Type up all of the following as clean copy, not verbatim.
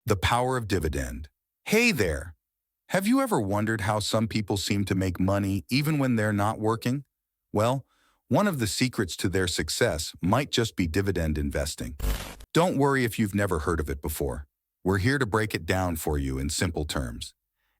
The power of dividend. Hey there! Have you ever wondered how some people seem to make money even when they're not working? Well, one of the secrets to their success might just be dividend investing. Don't worry if you've never heard of it before. We're here to break it down for you in simple terms.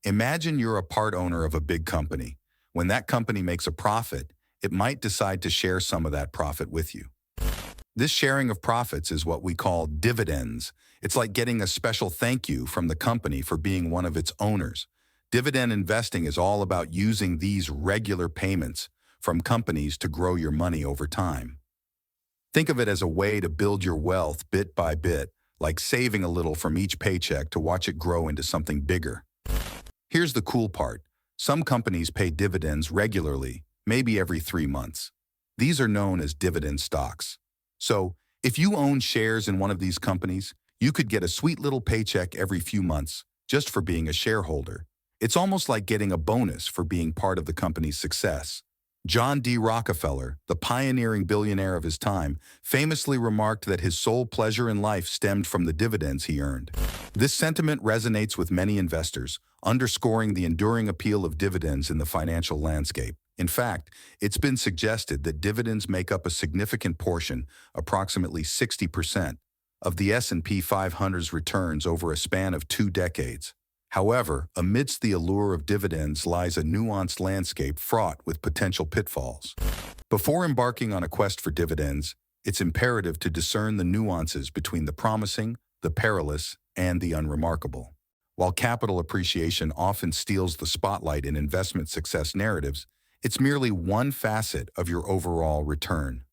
Imagine you're a part owner of a big company. When that company makes a profit, it might decide to share some of that profit with you. This sharing of profits is what we call dividends. It's like getting a special thank you from the company for being one of its owners. Dividend investing is all about using these regular payments from companies to grow your money over time. Think of it as a way to build your wealth bit by bit, like saving a little from each paycheck to watch it grow into something bigger. Here's the cool part. Some companies pay dividends regularly, maybe every 3 months. These are known as dividend stocks. So, if you own shares in one of these companies, you could get a sweet little paycheck every few months just for being a shareholder. It's almost like getting a bonus for being part of the company's success. John D. Rockefeller, the pioneering billionaire of his time, famously remarked that his sole pleasure in life stemmed from the dividends he earned. This sentiment resonates with many investors, underscoring the enduring appeal of dividends in the financial landscape. In fact, it's been suggested that dividends make up a significant portion, approximately 60%, of the S&P 500's returns over a span of 2 decades. However, amidst the allure of dividends lies a nuanced landscape fraught with potential pitfalls. Before embarking on a quest for dividends, it's imperative to discern the nuances between the promising, the perilous, and the unremarkable. While capital appreciation often steals the spotlight in investment success narratives, it's merely one facet of your overall return.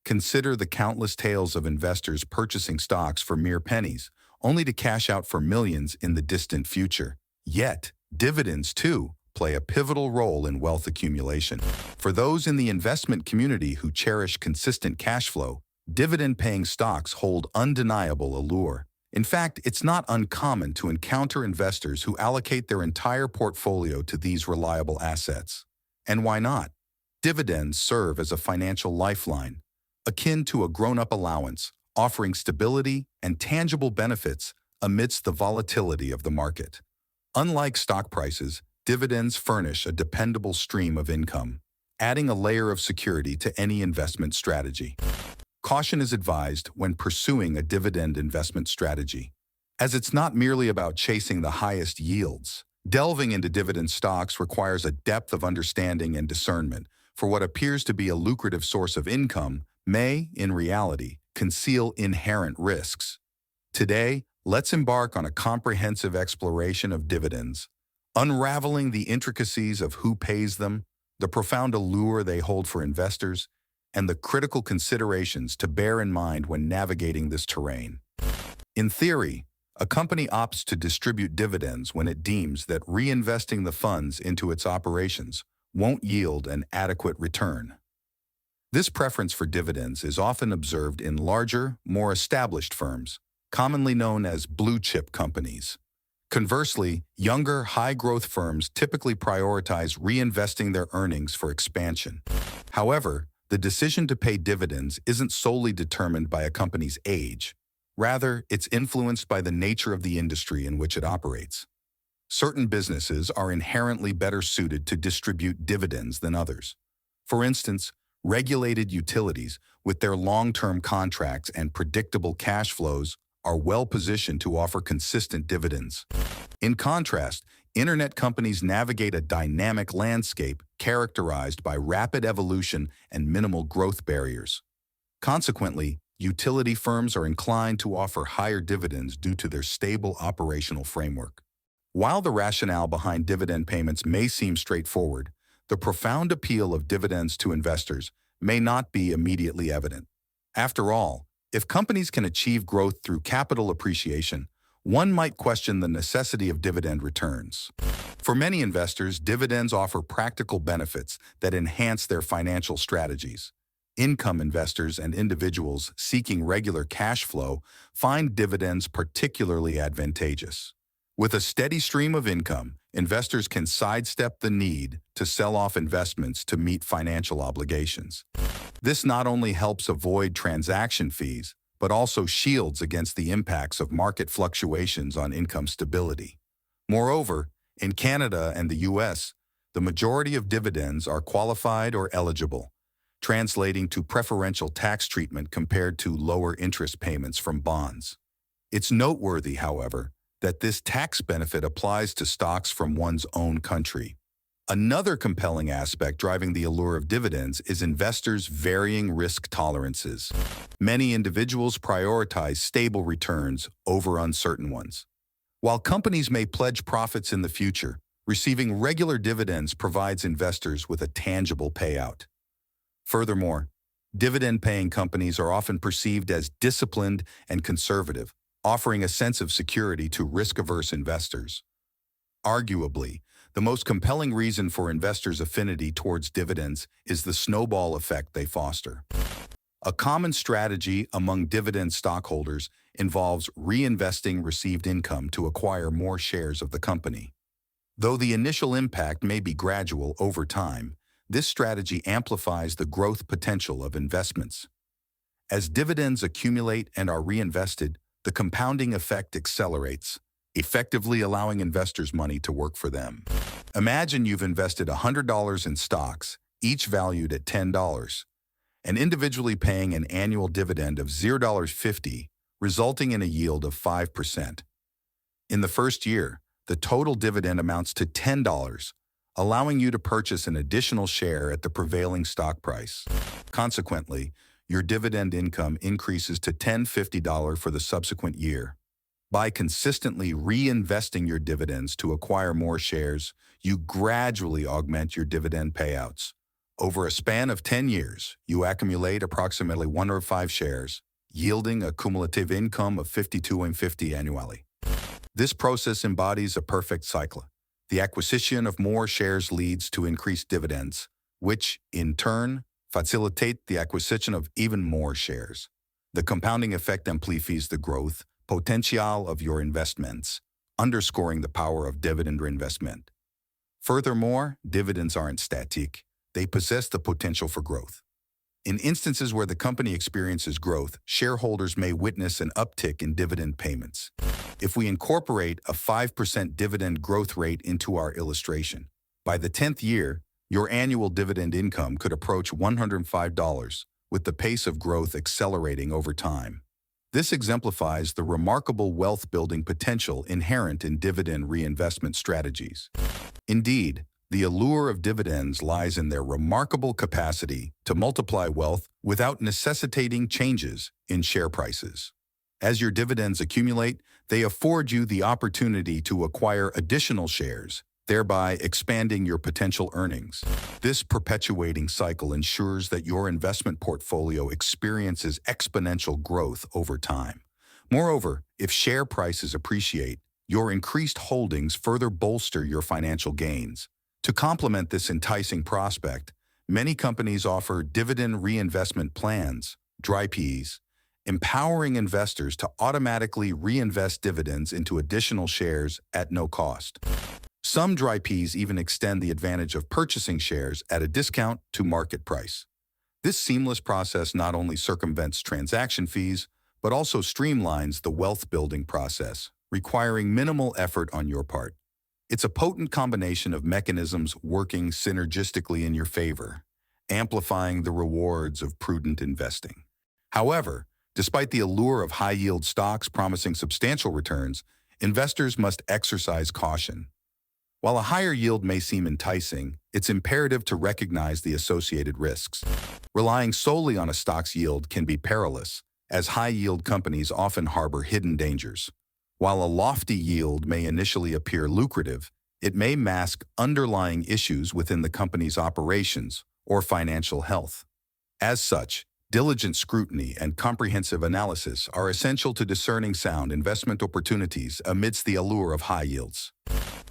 Consider the countless tales of investors purchasing stocks for mere pennies, only to cash out for millions in the distant future. Yet, dividends, too, play a pivotal role in wealth accumulation. For those in the investment community who cherish consistent cash flow, dividend-paying stocks hold undeniable allure. In fact, it's not uncommon to encounter investors who allocate their entire portfolio to these reliable assets. And why not? Dividends serve as a financial lifeline, akin to a grown-up allowance, offering stability and tangible benefits amidst the volatility of the market. Unlike stock prices, dividends furnish a dependable stream of income, adding a layer of security to any investment strategy. Caution is advised when pursuing a dividend investment strategy, as it's not merely about chasing the highest yields. Delving into dividend stocks requires a depth of understanding and discernment, for what appears to be a lucrative source of income may, in reality, conceal inherent risks. Today, let's embark on a comprehensive exploration of dividends, unraveling the intricacies of who pays them, the profound allure they hold for investors, and the critical considerations to bear in mind when navigating this terrain. In theory, a company opts to distribute dividends when it deems that reinvesting the funds into its operations won't yield an adequate return. This preference for dividends is often observed in larger, more established firms, commonly known as blue-chip companies. Conversely, younger, high-growth firms typically prioritize reinvesting their earnings for expansion. However, the decision to pay dividends isn't solely determined by a company's age. Rather, it's influenced by the nature of the industry in which it operates. Certain businesses are inherently better suited to distribute dividends than others. For instance, regulated utilities, with their long-term contracts and predictable cash flows, are well-positioned to offer consistent dividends. In contrast, internet companies navigate a dynamic landscape characterized by rapid evolution and minimal growth barriers. Consequently, utility firms are inclined to offer higher dividends due to their stable operational framework. While the rationale behind dividend payments may seem straightforward, the profound appeal of dividends to investors may not be immediately evident. After all, if companies can achieve growth through capital appreciation, one might question the necessity of dividend returns. For many investors, dividends offer practical benefits that enhance their financial strategies. Income investors and individuals seeking regular cash flow find dividends particularly advantageous. With a steady stream of income, investors can sidestep the need to sell off investments to meet financial obligations. This not only helps avoid transaction fees, but also shields against the impacts of market fluctuations on income stability. Moreover, in Canada and the US, the majority of dividends are qualified or eligible, translating to preferential tax treatment compared to lower interest payments from bonds. It's noteworthy, however, that this tax benefit applies to stocks from one's own country. Another compelling aspect driving the allure of dividends is investors' varying risk tolerances. Many individuals prioritize stable returns over uncertain ones. While companies may pledge profits in the future, receiving regular dividends provides investors with a tangible payout. Furthermore, dividend-paying companies are often perceived as disciplined and conservative, offering a sense of security to risk-averse investors. Arguably, the most compelling reason for investors' affinity towards dividends is the snowball effect they foster. A common strategy among dividend stockholders involves reinvesting received income to acquire more shares of the company. Though the initial impact may be gradual over time, this strategy amplifies the growth potential of investments. As dividends accumulate and are reinvested, the compounding effect accelerates, effectively allowing investors' money to work for them. Imagine you've invested $100 in stocks, each valued at $10, and individually paying an annual dividend of $0.50, resulting in a yield of 5%. In the first year, the total dividend amounts to $10, allowing you to purchase an additional share at the prevailing stock price. Consequently, your dividend income increases to $10.50 for the subsequent year. By consistently reinvesting your dividends to acquire more shares, you gradually augment your dividend payouts. Over a span of 10 years, you accumulate approximately 105 shares, yielding a cumulative income of $52.50 annually. This process embodies a perfect cycle. The acquisition of more shares leads to increased dividends, which, in turn, facilitate the acquisition of even more shares. The compounding effect amplifies the growth potential of your investments, underscoring the power of dividend reinvestment. Furthermore, dividends aren't static. They possess the potential for growth. In instances where the company experiences growth, shareholders may witness an uptick in dividend payments. If we incorporate a 5% dividend growth rate into our illustration, by the 10th year, your annual dividend income could approach $105, with the pace of growth accelerating over time. This exemplifies the remarkable wealth-building potential inherent in dividend reinvestment strategies. Indeed, the allure of dividends lies in their remarkable capacity to multiply wealth without necessitating changes in share prices. As your dividends accumulate, they afford you the opportunity to acquire additional shares, thereby expanding your potential earnings. This perpetuating cycle ensures that your investment portfolio experiences exponential growth over time. Moreover, if share prices appreciate, your increased holdings further bolster your financial gains. To complement this enticing prospect, many companies offer dividend reinvestment plans, DRIPs, empowering investors to automatically reinvest dividends into additional shares at no cost. Some DRIPs even extend the advantage of purchasing shares at a discount to market price. This seamless process not only circumvents transaction fees, but also streamlines the wealth-building process, requiring minimal effort on your part. It's a potent combination of mechanisms working synergistically in your favor, amplifying the rewards of prudent investing. However, despite the allure of high-yield stocks promising substantial returns, investors must exercise caution. While a higher yield may seem enticing, it's imperative to recognize the associated risks. Relying solely on a stock's yield can be perilous, as high-yield companies often harbor hidden dangers. While a lofty yield may initially appear lucrative, it may mask underlying issues within the company's operations or financial health. As such, diligent scrutiny and comprehensive analysis are essential to discerning sound investment opportunities amidst the allure of high yields.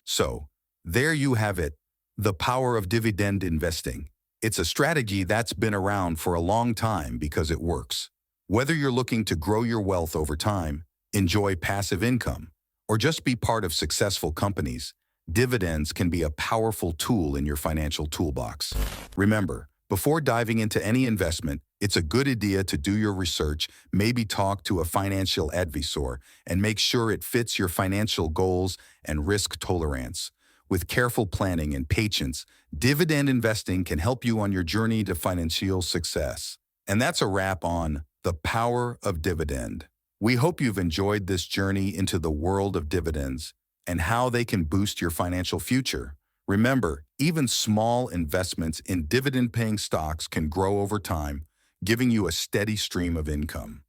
So, there you have it, the power of dividend investing. It's a strategy that's been around for a long time because it works. Whether you're looking to grow your wealth over time, enjoy passive income, or just be part of successful companies, dividends can be a powerful tool in your financial toolbox. Remember, before diving into any investment, It's a good idea to do your research, maybe talk to a financial advisor, and make sure it fits your financial goals and risk tolerance. With careful planning and patience, dividend investing can help you on your journey to financial success. And that's a wrap on The Power of Dividend. We hope you've enjoyed this journey into the world of dividends and how they can boost your financial future. Remember, even small investments in dividend-paying stocks can grow over time, giving you a steady stream of income.